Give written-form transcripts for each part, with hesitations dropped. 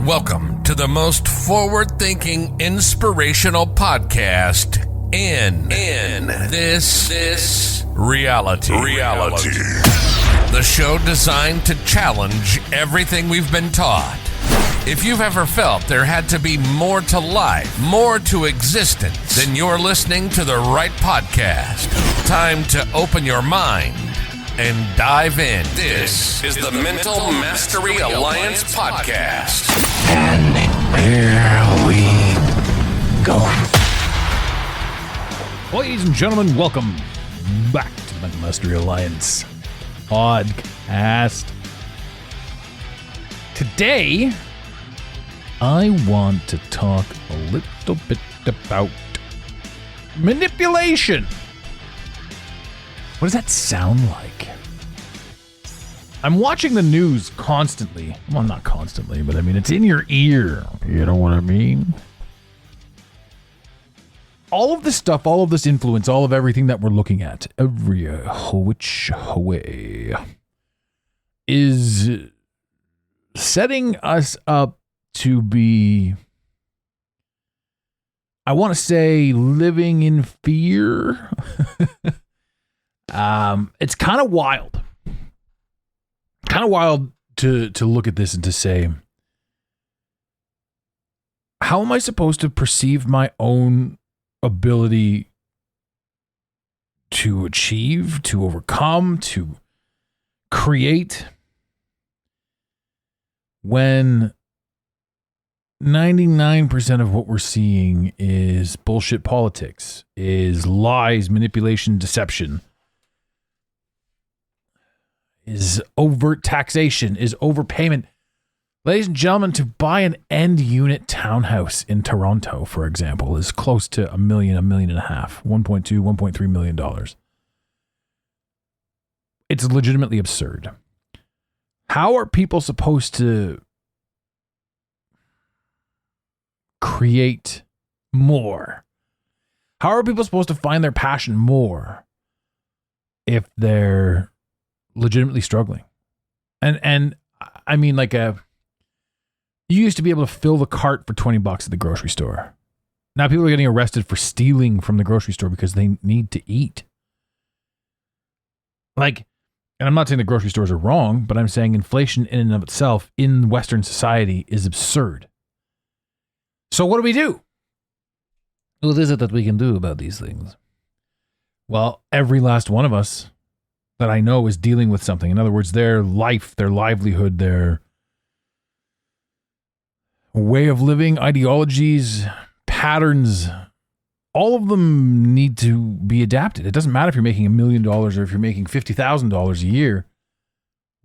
Welcome to the most forward-thinking, inspirational podcast in this reality. The show designed to challenge everything we've been taught. If you've ever felt there had to be more to life, more to existence, then you're listening to the right podcast. Time to open your mind and dive in. This is the Mental Mastery Alliance podcast. And here we go. Ladies and gentlemen, welcome back to the Mental Mastery Alliance podcast. Today, I want to talk a little bit about manipulation. What does that sound like? I'm watching the news constantly. Well, not constantly, but I mean, it's in your ear. You know what I mean? All of this stuff, all of this influence, all of everything that we're looking at, every which way, is setting us up to be, I want to say, living in fear. It's kind of wild. Kind of wild to look at this and to say, how am I supposed to perceive my own ability to achieve, to overcome, to create when 99% of what we're seeing is bullshit politics, is lies, manipulation, deception, is overt taxation, is overpayment. Ladies and gentlemen, to buy an end unit townhouse in Toronto, for example, is close to $1 million, $1.5 million, $1.2, $1.3 million. It's legitimately absurd. How are people supposed to create more? How are people supposed to find their passion more if they're legitimately struggling? And I mean, like you used to be able to fill the cart for $20 at the grocery store. Now people are getting arrested for stealing from the grocery store because they need to eat. Like, and I'm not saying the grocery stores are wrong, but I'm saying inflation in and of itself in Western society is absurd. So what do? What is it that we can do about these things? Well, every last one of us that I know is dealing with something. In other words, their life, their livelihood, their way of living, ideologies, patterns, all of them need to be adapted. It doesn't matter if you're making $1 million or if you're making $50,000 a year.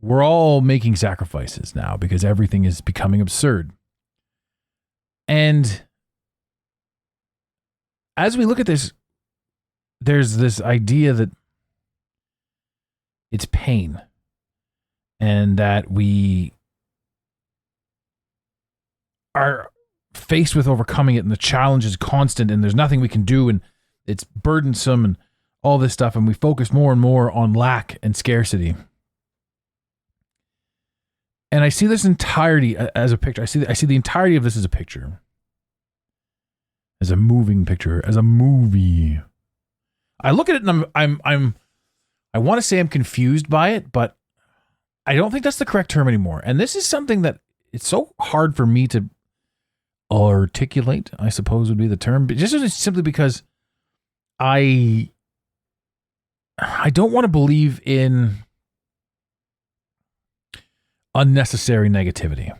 We're all making sacrifices now because everything is becoming absurd. And as we look at this, there's this idea that it's pain and that we are faced with overcoming it and the challenge is constant and there's nothing we can do and it's burdensome and all this stuff, and we focus more and more on lack and scarcity. And I see this entirety as a picture. I see the entirety of this as a picture. As a moving picture, as a movie. I look at it and I want to say I'm confused by it, but I don't think that's the correct term anymore. And this is something that it's so hard for me to articulate, I suppose would be the term, but just simply because I don't want to believe in unnecessary negativity.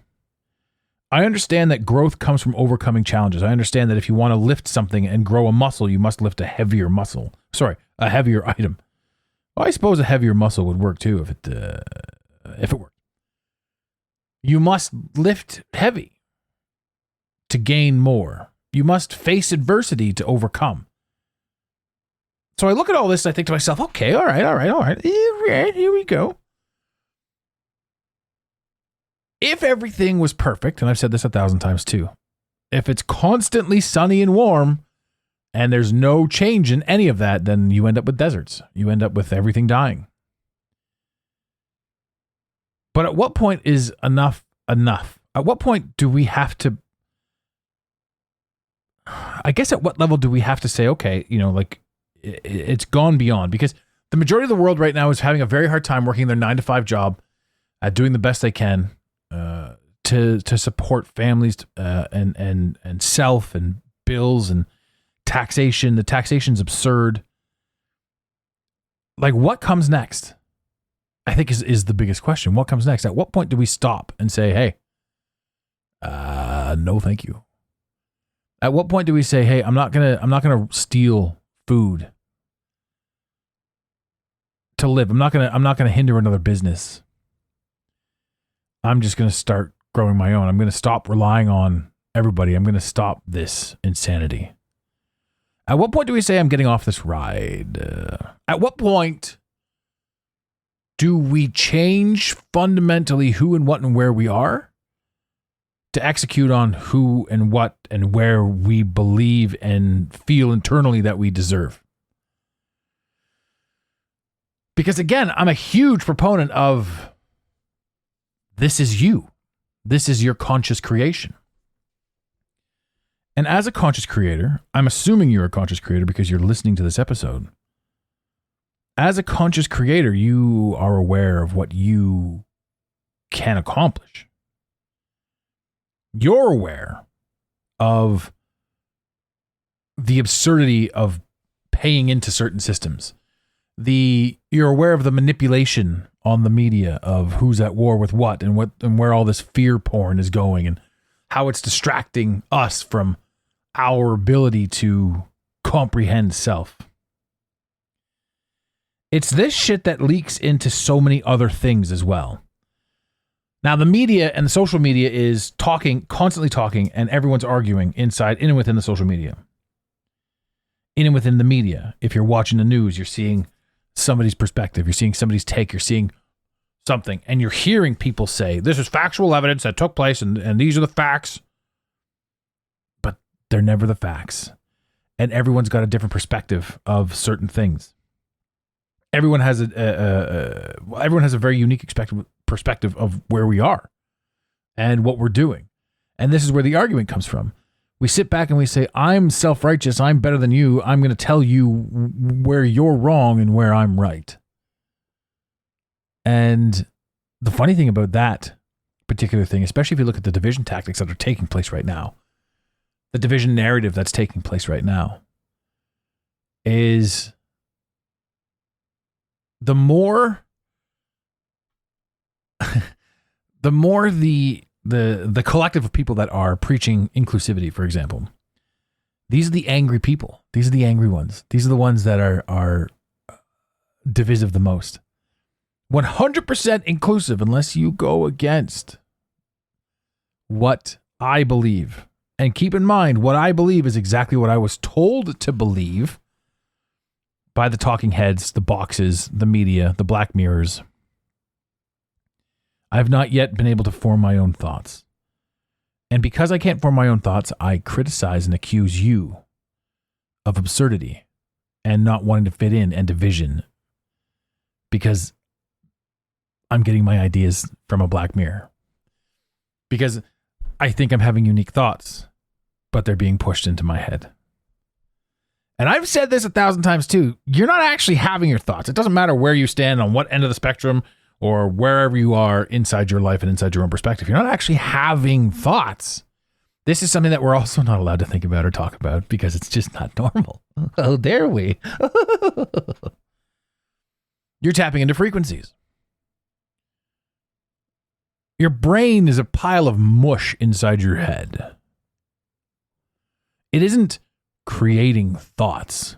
I understand that growth comes from overcoming challenges. I understand that if you want to lift something and grow a muscle, you must lift a heavier item. Well, I suppose a heavier muscle would work too if it worked. You must lift heavy to gain more. You must face adversity to overcome. So I look at all this and I think to myself, okay, all right. Here we go. If everything was perfect, and I've said this 1,000 times too, if it's constantly sunny and warm and there's no change in any of that, then you end up with deserts. You end up with everything dying. But at what point is enough enough? At what point do we have to, I guess at what level do we have to say, okay, like it's gone beyond? Because the majority of the world right now is having a very hard time working their 9-to-5 job, doing the best they can to support families and self and bills and taxation. The taxation's absurd. Like, what comes next? I think is the biggest question. What comes next? At what point do we stop and say, hey, no, thank you? At what point do we say, hey, I'm not gonna steal food to live. I'm not gonna hinder another business. I'm just gonna start growing my own. I'm gonna stop relying on everybody. I'm gonna stop this insanity. At what point do we say I'm getting off this ride? At what point do we change fundamentally who and what and where we are to execute on who and what and where we believe and feel internally that we deserve? Because again, I'm a huge proponent of this is you. This is your conscious creation. And as a conscious creator, I'm assuming you're a conscious creator because you're listening to this episode. As a conscious creator, you are aware of what you can accomplish. You're aware of the absurdity of paying into certain systems. You're aware of the manipulation on the media of who's at war with what and where all this fear porn is going and how it's distracting us from our ability to comprehend self. It's this shit that leaks into so many other things as well. Now, the media and the social media is constantly talking, and everyone's arguing inside, in and within the social media. In and within the media. If you're watching the news, you're seeing somebody's perspective, you're seeing somebody's take, you're seeing something, and you're hearing people say, this is factual evidence that took place, and these are the facts. But they're never the facts. And everyone's got a different perspective of certain things. Everyone has everyone has a very unique perspective of where we are and what we're doing. And this is where the argument comes from. We sit back and we say, I'm self-righteous, I'm better than you, I'm going to tell you where you're wrong and where I'm right. And the funny thing about that particular thing, especially if you look at the division tactics that are taking place right now, the division narrative that's taking place right now, is the more the collective of people that are preaching inclusivity, for example, these are the angry people. These are the angry ones. These are the ones that are divisive the most. 100% inclusive unless you go against what I believe. And keep in mind, what I believe is exactly what I was told to believe by the talking heads, the boxes, the media, the black mirrors. I have not yet been able to form my own thoughts. And because I can't form my own thoughts, I criticize and accuse you of absurdity and not wanting to fit in and division because I'm getting my ideas from a black mirror. Because I think I'm having unique thoughts, but they're being pushed into my head. And I've said this 1,000 times too. You're not actually having your thoughts. It doesn't matter where you stand on what end of the spectrum or wherever you are inside your life and inside your own perspective. You're not actually having thoughts. This is something that we're also not allowed to think about or talk about because it's just not normal. Oh, dare we? You're tapping into frequencies. Your brain is a pile of mush inside your head. It isn't creating thoughts.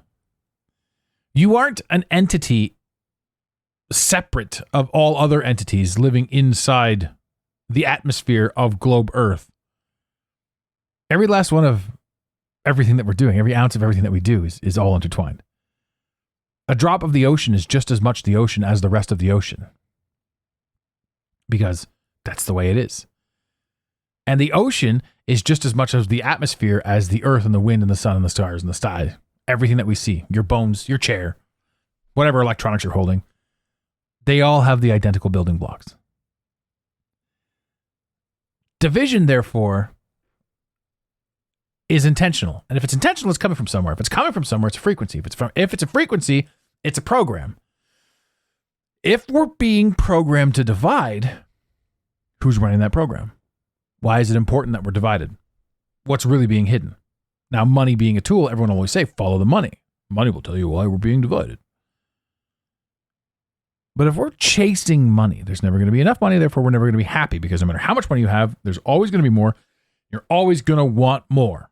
You aren't an entity separate of all other entities living inside the atmosphere of globe Earth. Every last one of everything that we're doing, every ounce of everything that we do is all intertwined. A drop of the ocean is just as much the ocean as the rest of the ocean. Because that's the way it is. And the ocean is just as much of the atmosphere as the earth and the wind and the sun and the stars and the sky. Everything that we see, your bones, your chair, whatever electronics you're holding, they all have the identical building blocks. Division, therefore, is intentional. And if it's intentional, it's coming from somewhere. If it's coming from somewhere, it's a frequency. If it's a frequency, it's a program. If we're being programmed to divide, who's running that program? Why is it important that we're divided? What's really being hidden? Now, money being a tool, everyone will always say, follow the money. Money will tell you why we're being divided. But if we're chasing money, there's never going to be enough money. Therefore, we're never going to be happy, because no matter how much money you have, there's always going to be more. You're always going to want more.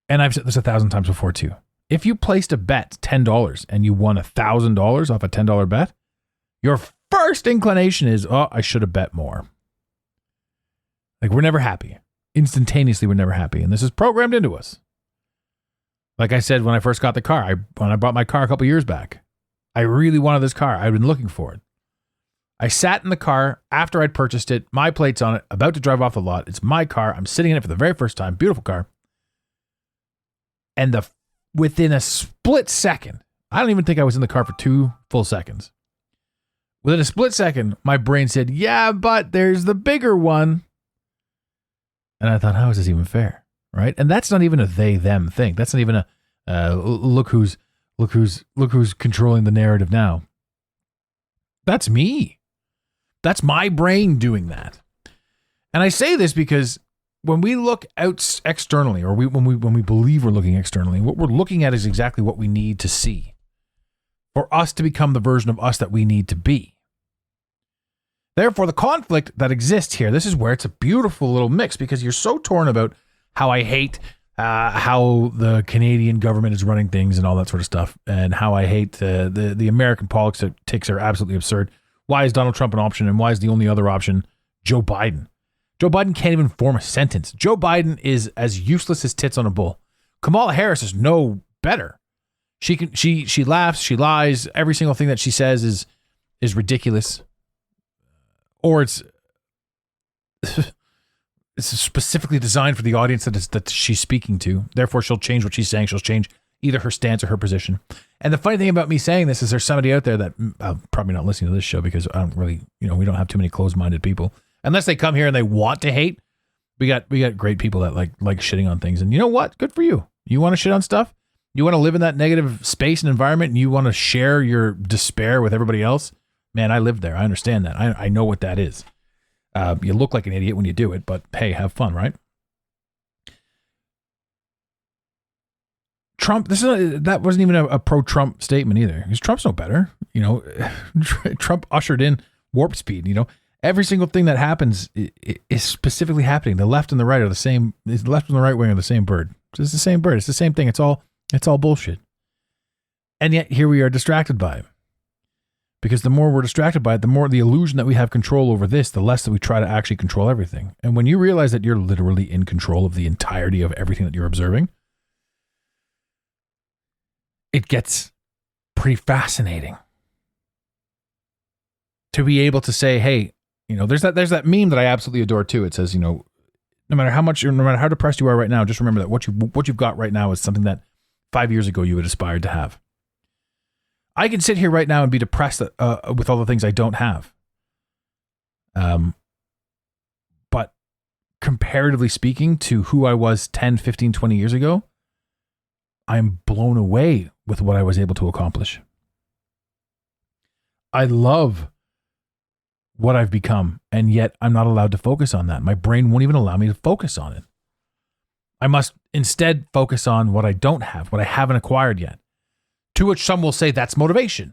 And I've said this 1,000 times before too. If you placed a bet $10 and you won $1,000 off a $10 bet, your first inclination is, oh, I should have bet more. Like, we're never happy. Instantaneously, we're never happy. And this is programmed into us. Like I said, when I first got the car, when I bought my car a couple years back, I really wanted this car. I'd been looking for it. I sat in the car after I'd purchased it, my plate's on it, about to drive off the lot. It's my car. I'm sitting in it for the very first time. Beautiful car. And within a split second, I don't even think I was in the car for 2 full seconds. Within a split second, my brain said, yeah, but there's the bigger one. And I thought, how is this even fair? Right? And that's not even a they, them thing. That's not even a look who's controlling the narrative now. That's me. That's my brain doing that. And I say this because when we look out externally, or when we believe we're looking externally, what we're looking at is exactly what we need to see for us to become the version of us that we need to be. Therefore, the conflict that exists here, this is where it's a beautiful little mix, because you're so torn about how I hate how the Canadian government is running things and all that sort of stuff, and how I hate the American politics are absolutely absurd. Why is Donald Trump an option, and why is the only other option Joe Biden? Joe Biden can't even form a sentence. Joe Biden is as useless as tits on a bull. Kamala Harris is no better. She laughs, she lies. Every single thing that she says is ridiculous, or it's specifically designed for the audience that she's speaking to. Therefore, she'll change what she's saying. She'll change either her stance or her position. And the funny thing about me saying this is there's somebody out there that probably not listening to this show, because I don't really, we don't have too many closed-minded people. Unless they come here and they want to hate. We got great people that like shitting on things. And you know what? Good for you. You want to shit on stuff? You want to live in that negative space and environment, and you want to share your despair with everybody else? Man, I lived there. I understand that. I know what that is. You look like an idiot when you do it, but hey, have fun, right? Trump, that wasn't even a pro-Trump statement either, because Trump's no better. Trump ushered in warp speed. Every single thing that happens is specifically happening. The left and the right are the same. The left and the right wing are the same bird. It's the same bird. It's the same thing. It's all bullshit. And yet here we are distracted by it. Because the more we're distracted by it, the more the illusion that we have control over this, the less that we try to actually control everything. And when you realize that you're literally in control of the entirety of everything that you're observing, it gets pretty fascinating. To be able to say, hey, there's that meme that I absolutely adore too. It says, no matter how depressed you are right now, just remember that what you've got right now is something that 5 years ago you had aspired to have. I can sit here right now and be depressed with all the things I don't have. But comparatively speaking to who I was 10, 15, 20 years ago, I'm blown away with what I was able to accomplish. I love what I've become, and yet I'm not allowed to focus on that. My brain won't even allow me to focus on it. I must instead focus on what I don't have, what I haven't acquired yet. To which some will say that's motivation.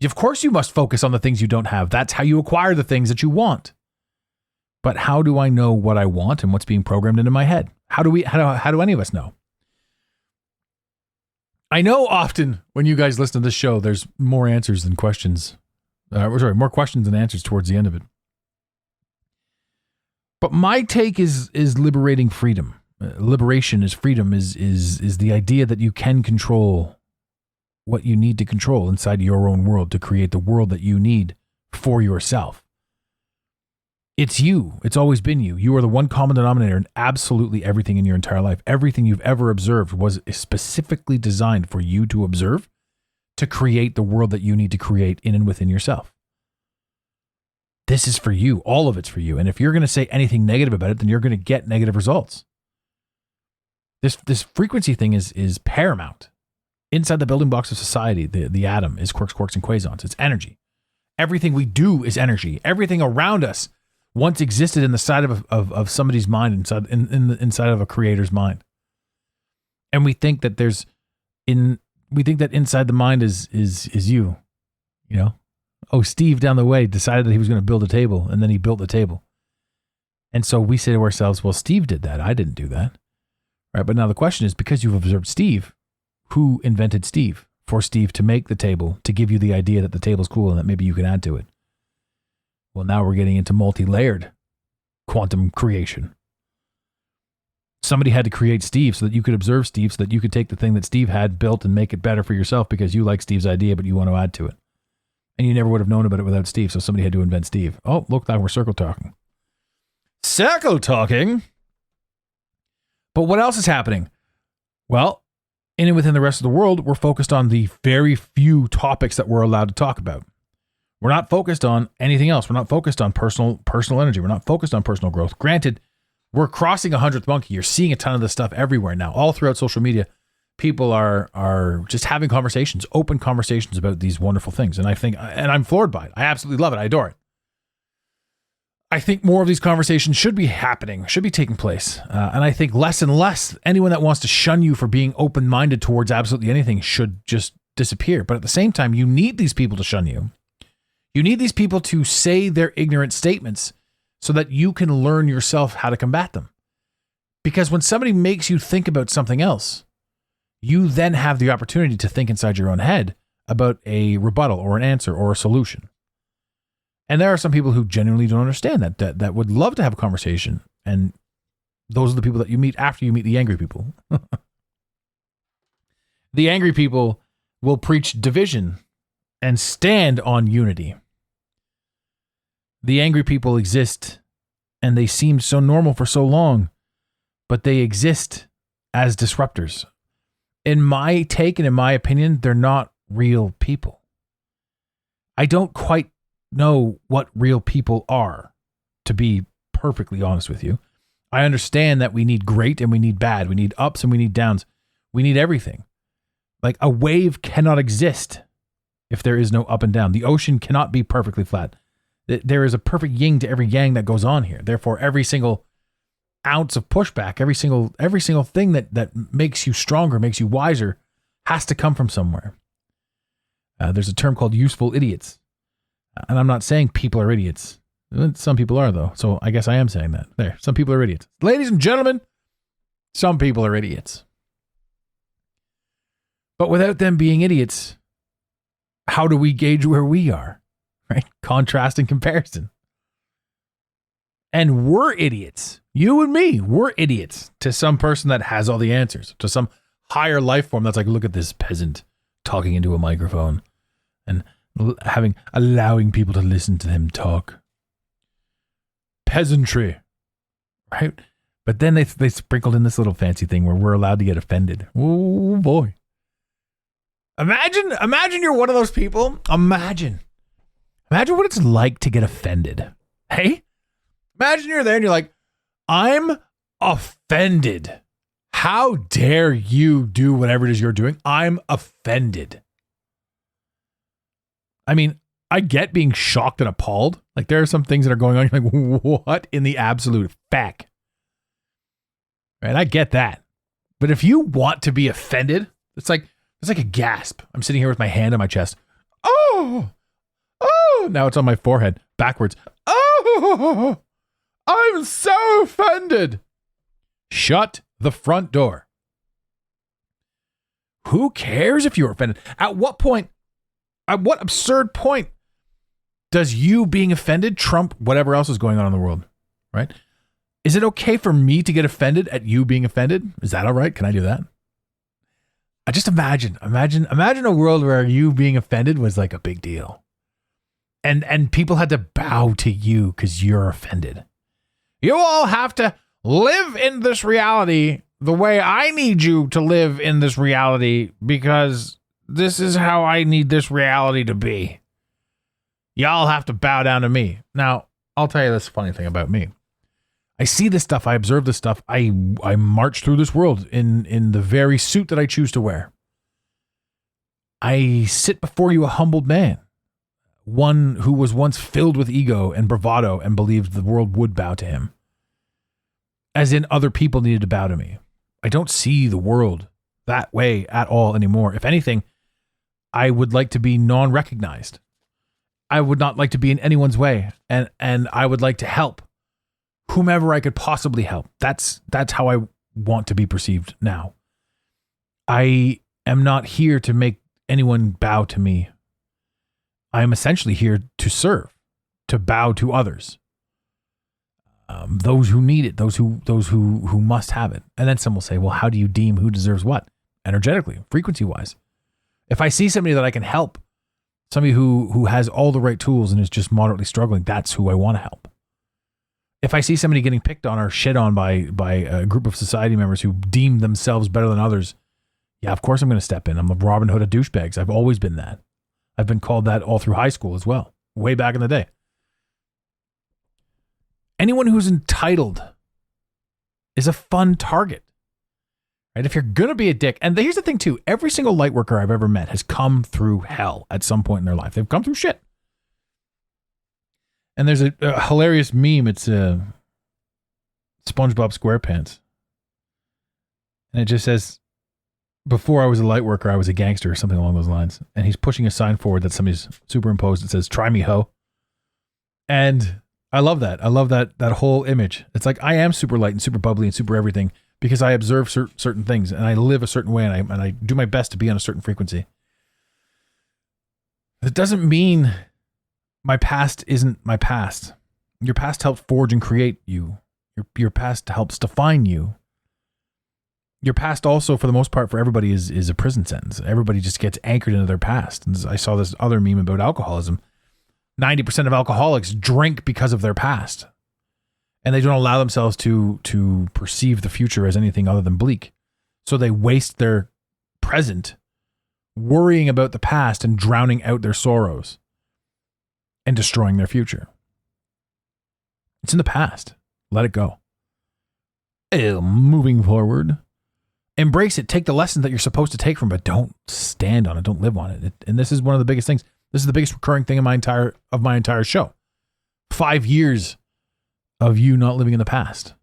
Of course you must focus on the things you don't have. That's how you acquire the things that you want. But how do I know what I want and what's being programmed into my head? How do any of us know? I know often when you guys listen to this show, there's more answers than questions. More questions than answers towards the end of it. But my take is liberating freedom. Liberation is freedom, is the idea that you can control what you need to control inside your own world to create the world that you need for yourself. It's you. It's always been you. You are the one common denominator in absolutely everything in your entire life. Everything you've ever observed was specifically designed for you to observe, to create the world that you need to create in and within yourself. this is for you. All of it's for you. And if you're going to say anything negative about it, then you're going to get negative results. This frequency thing is paramount. Inside the building blocks of society, the atom is quarks, and quasons. It's energy. Everything we do is energy. Everything around us once existed in the side of somebody's mind, inside of a creator's mind. And we think that inside the mind is you. You know? Oh, Steve down the way decided that he was going to build a table, and then he built the table. And so we say to ourselves, well, Steve did that. I didn't do that. Right? But now the question is, because you've observed Steve, who invented Steve for Steve to make the table, to give you the idea that the table's cool and that maybe you can add to it? Well, now we're getting into multi-layered quantum creation. Somebody had to create Steve so that you could observe Steve, so that you could take the thing that Steve had built and make it better for yourself because you like Steve's idea, but you want to add to it. And you never would have known about it without Steve, so somebody had to invent Steve. Oh, look, now we're circle talking. Circle talking? But what else is happening? Well, in and within the rest of the world, we're focused on the very few topics that we're allowed to talk about. We're not focused on anything else. We're not focused on personal energy. We're not focused on personal growth. Granted, we're crossing 100th monkey. You're seeing a ton of this stuff everywhere now. All throughout social media, people are just having conversations, open conversations about these wonderful things. And I'm floored by it. I absolutely love it. I adore it. I think more of these conversations should be happening, should be taking place. And I think less and less, anyone that wants to shun you for being open-minded towards absolutely anything should just disappear. But at the same time, you need these people to shun you. You need these people to say their ignorant statements so that you can learn yourself how to combat them. Because when somebody makes you think about something else, you then have the opportunity to think inside your own head about a rebuttal or an answer or a solution. And there are some people who genuinely don't understand that would love to have a conversation. And those are the people that you meet after you meet the angry people. The angry people will preach division and stand on unity. The angry people exist, and they seemed so normal for so long, but they exist as disruptors. In my take and in my opinion, they're not real people. I don't quite know what real people are, to be perfectly honest with you. I understand that we need great and we need bad. We need ups and we need downs. We need everything. Like a wave cannot exist if there is no up and down. The ocean cannot be perfectly flat. There is a perfect yin to every yang that goes on here. Therefore, every single ounce of pushback, every single thing that makes you stronger, makes you wiser, has to come from somewhere. There's a term called useful idiots. And I'm not saying people are idiots. Some people are, though. So I guess I am saying that. There, some people are idiots. Ladies and gentlemen, some people are idiots. But without them being idiots, how do we gauge where we are? Right? Contrast and comparison. And we're idiots. You and me, we're idiots to some person that has all the answers. To some higher life form that's like, look at this peasant talking into a microphone and allowing people to listen to him talk. Peasantry, right? But then they sprinkled in this little fancy thing where we're allowed to get offended. Oh boy! Imagine you're one of those people. Imagine what it's like to get offended. Hey, imagine you're there and you're like, I'm offended. How dare you do whatever it is you're doing? I'm offended. I mean, I get being shocked and appalled. Like there are some things that are going on. You're like, what in the absolute feck? Right? I get that. But if you want to be offended, it's like a gasp. I'm sitting here with my hand on my chest. Oh, now it's on my forehead backwards. Oh, I'm so offended. Shut the front door. Who cares if you're offended? At what absurd point does you being offended trump whatever else is going on in the world, right? Is it okay for me to get offended at you being offended? Is that all right? Can I do that? I just imagine a world where you being offended was like a big deal. And people had to bow to you because you're offended. You all have to live in this reality the way I need you to live in this reality because this is how I need this reality to be. Y'all have to bow down to me. Now, I'll tell you this funny thing about me. I see this stuff. I observe this stuff. I march through this world in the very suit that I choose to wear. I sit before you a humbled man, one who was once filled with ego and bravado and believed the world would bow to him, as in other people needed to bow to me. I don't see the world that way at all anymore. If anything, I would like to be non-recognized. I would not like to be in anyone's way, and I would like to help whomever I could possibly help. That's how I want to be perceived now. I am not here to make anyone bow to me. I am essentially here to serve, to bow to others, those who need it, those who must have it. And then some will say, well, how do you deem who deserves what? Energetically, frequency-wise. If I see somebody that I can help, somebody who has all the right tools and is just moderately struggling, that's who I want to help. If I see somebody getting picked on or shit on by a group of society members who deem themselves better than others, yeah, of course I'm going to step in. I'm the Robin Hood of douchebags. I've always been that. I've been called that all through high school as well, way back in the day. Anyone who's entitled is a fun target. Right? If you're going to be a dick, and here's the thing too, every single light worker I've ever met has come through hell at some point in their life. They've come through shit. And there's a hilarious meme. It's SpongeBob SquarePants. And it just says, before I was a light worker, I was a gangster or something along those lines. And he's pushing a sign forward that somebody's superimposed. It says, try me, ho. And I love that. I love that whole image. It's like, I am super light and super bubbly and super everything because I observe certain things and I live a certain way and I do my best to be on a certain frequency. It doesn't mean my past isn't my past. Your past helped forge and create you. Your past helps define you. Your past also, for the most part, for everybody is a prison sentence. Everybody just gets anchored into their past. And I saw this other meme about alcoholism. 90% of alcoholics drink because of their past. And they don't allow themselves to perceive the future as anything other than bleak. So they waste their present worrying about the past and drowning out their sorrows and destroying their future. It's in the past. Let it go. Moving forward. Embrace it. Take the lessons that you're supposed to take from it, but don't stand on it. Don't live on it. And this is one of the biggest things. This is the biggest recurring thing in my entire show. 5 years of you not living in the past.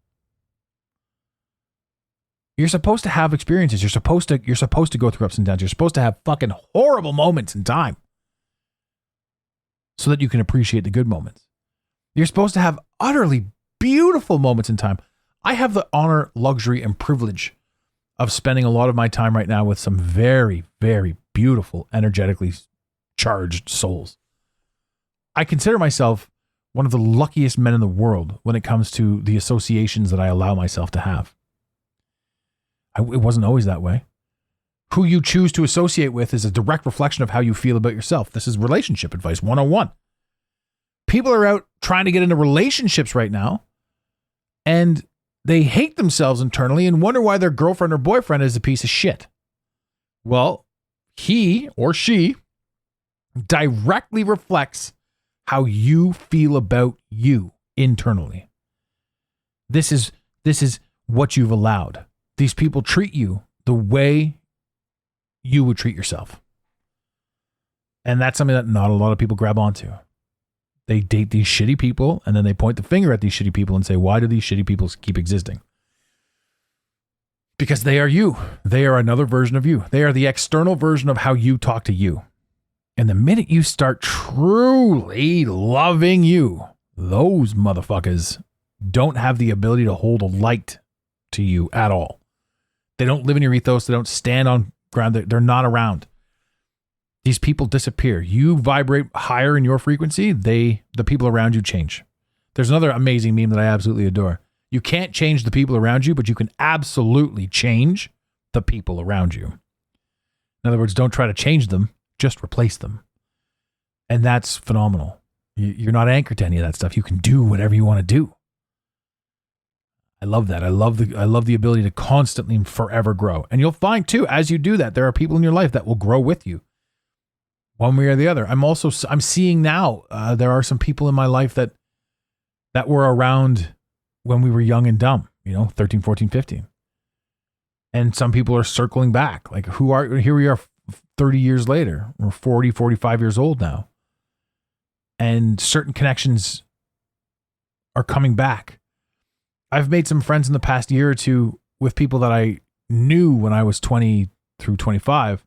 You're supposed to have experiences. You're supposed to go through ups and downs. You're supposed to have fucking horrible moments in time so that you can appreciate the good moments. You're supposed to have utterly beautiful moments in time. I have the honor, luxury, and privilege of spending a lot of my time right now with some very, very beautiful, energetically charged souls. I consider myself one of the luckiest men in the world when it comes to the associations that I allow myself to have. It wasn't always that way. Who you choose to associate with is a direct reflection of how you feel about yourself. This is relationship advice 101. People are out trying to get into relationships right now, and they hate themselves internally and wonder why their girlfriend or boyfriend is a piece of shit. Well, he or she directly reflects how you feel about you internally. This is what you've allowed. These people treat you the way you would treat yourself. And that's something that not a lot of people grab onto. They date these shitty people and then they point the finger at these shitty people and say, why do these shitty people keep existing? Because they are you. They are another version of you. They are the external version of how you talk to you. And the minute you start truly loving you, those motherfuckers don't have the ability to hold a light to you at all. They don't live in your ethos. They don't stand on ground. They're not around. These people disappear. You vibrate higher in your frequency, the people around you change. There's another amazing meme that I absolutely adore. You can't change the people around you, but you can absolutely change the people around you. In other words, don't try to change them, just replace them. And that's phenomenal. You're not anchored to any of that stuff. You can do whatever you want to do. I love that. I love the ability to constantly and forever grow. And you'll find too, as you do that, there are people in your life that will grow with you. one way or the other. I'm seeing now there are some people in my life that were around when we were young and dumb, 13, 14, 15. And some people are circling back. Like here we are 30 years later. We're 40, 45 years old now. And certain connections are coming back. I've made some friends in the past year or two with people that I knew when I was 20 through 25,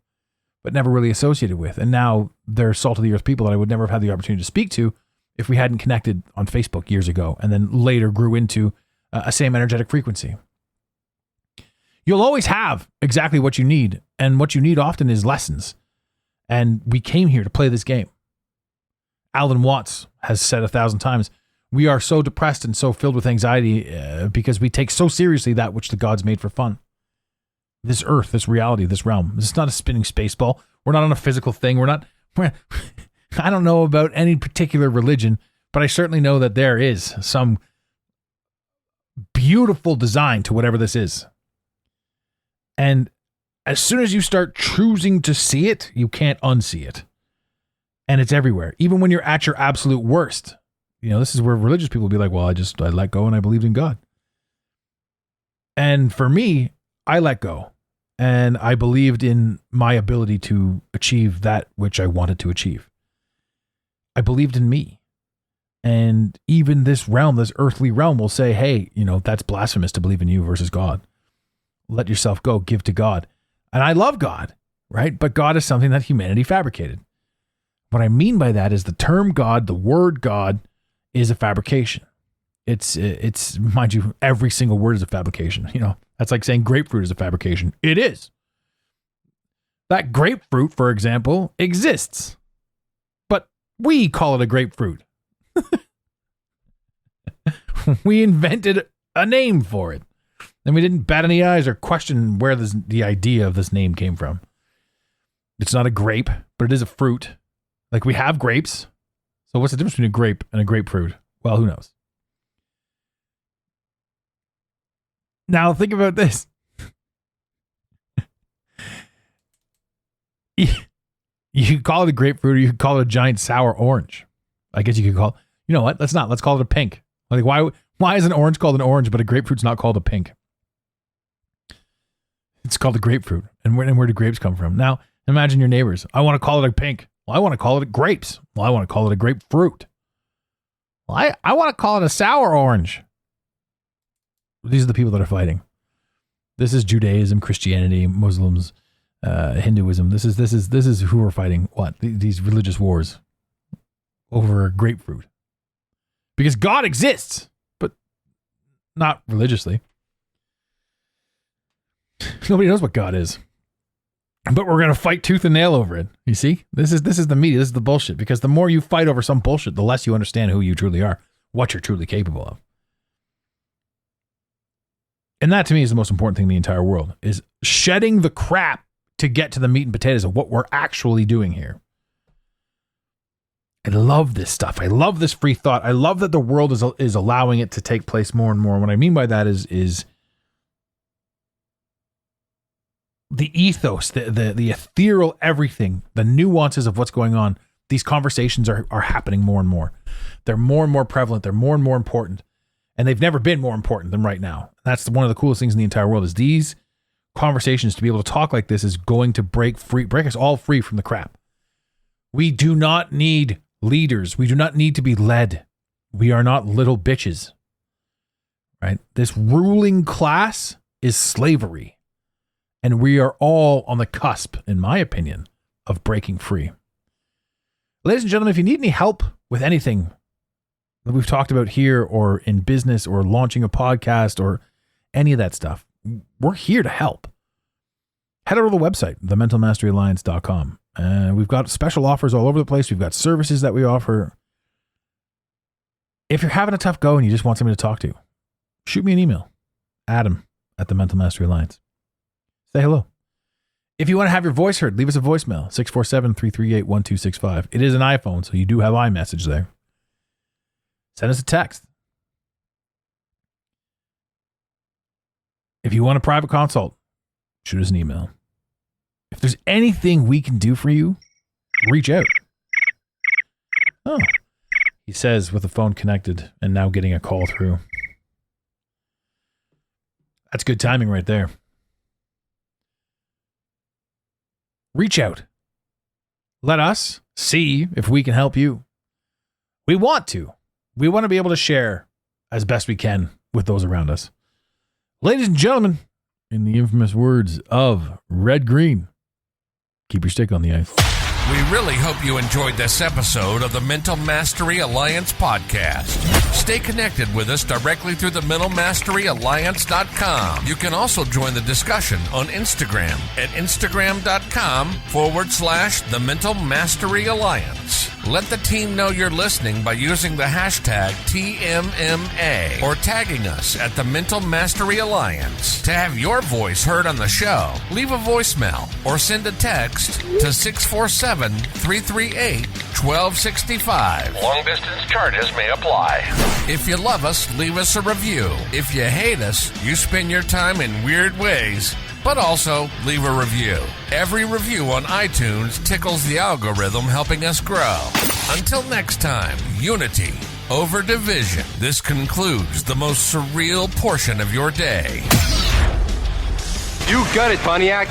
but never really associated with. And now they're salt of the earth people that I would never have had the opportunity to speak to if we hadn't connected on Facebook years ago, and then later grew into a same energetic frequency. You'll always have exactly what you need, and what you need often is lessons. And we came here to play this game. Alan Watts has said 1,000 times, we are so depressed and so filled with anxiety because we take so seriously that which the gods made for fun. This earth, this reality, this realm. This is not a spinning space ball. We're not on a physical thing. I don't know about any particular religion, but I certainly know that there is some beautiful design to whatever this is. And as soon as you start choosing to see it, you can't unsee it. And it's everywhere. Even when you're at your absolute worst. This is where religious people will be like, well, I let go and I believed in God. And for me, I let go. And I believed in my ability to achieve that which I wanted to achieve. I believed in me. And even this realm, this earthly realm will say, hey, that's blasphemous to believe in you versus God. Let yourself go, give to God. And I love God, right? But God is something that humanity fabricated. What I mean by that is the term God, the word God, is a fabrication. It's mind you, every single word is a fabrication. That's like saying grapefruit is a fabrication. It is. That grapefruit, for example, exists. But we call it a grapefruit. We invented a name for it. And we didn't bat any eyes or question where the idea of this name came from. It's not a grape, but it is a fruit. Like we have grapes. So what's the difference between a grape and a grapefruit? Well, who knows? Now think about this. You could call it a grapefruit, or you could call it a giant sour orange. I guess you could call it, you know what? Let's call it a pink. Like why is an orange called an orange, but a grapefruit's not called a pink? It's called a grapefruit. And where do grapes come from? Now, imagine your neighbors. I want to call it a pink. Well, I want to call it grapes. Well, I want to call it a grapefruit. Well, I want to call it a sour orange. These are the people that are fighting. This is Judaism, Christianity, Muslims, Hinduism. This is who are fighting what? These religious wars over grapefruit. Because God exists, but not religiously. Nobody knows what God is. But we're going to fight tooth and nail over it. You see? This is the media. This is the bullshit. Because the more you fight over some bullshit, the less you understand who you truly are, what you're truly capable of. And that to me is the most important thing in the entire world, is shedding the crap to get to the meat and potatoes of what we're actually doing here. I love this stuff. I love this free thought. I love that the world is allowing it to take place more and more. What I mean by that is the ethos, the ethereal everything, the nuances of what's going on. These conversations are happening more and more. They're more and more prevalent. They're more and more important. And they've never been more important than right now. That's one of the coolest things in the entire world, is these conversations, to be able to talk like this, is going to break us all free from the crap. We do not need leaders. We do not need to be led. We are not little bitches. Right? This ruling class is slavery. And we are all on the cusp, in my opinion, of breaking free. Ladies and gentlemen, if you need any help with anything that we've talked about here, or in business, or launching a podcast, or any of that stuff, we're here to help. Head over to the website, thementalmasteryalliance.com. We've got special offers all over the place. We've got services that we offer. If you're having a tough go and you just want somebody to talk to, shoot me an email, Adam@thementalmasteryalliance. Say hello. If you want to have your voice heard, leave us a voicemail, 647-338-1265. It is an iPhone, so you do have iMessage there. Send us a text. If you want a private consult, shoot us an email. If there's anything we can do for you, reach out. Oh, he says with the phone connected and now getting a call through. That's good timing right there. Reach out. Let us see if we can help you. We want to. We want to be able to share as best we can with those around us. Ladies and gentlemen, in the infamous words of Red Green, keep your stick on the ice. We really hope you enjoyed this episode of the Mental Mastery Alliance podcast. Stay connected with us directly through the mentalmasteryalliance.com. You can also join the discussion on Instagram at instagram.com/the Mental Mastery Alliance. Let the team know you're listening by using the hashtag TMMA or tagging us at the Mental Mastery Alliance. To have your voice heard on the show, leave a voicemail or send a text to 647-338-1265. Long-distance charges may apply. If you love us, leave us a review. If you hate us, you spend your time in weird ways, but also leave a review. Every review on iTunes tickles the algorithm, helping us grow. Until next time, unity over division. This concludes the most surreal portion of your day. You got it, Pontiac.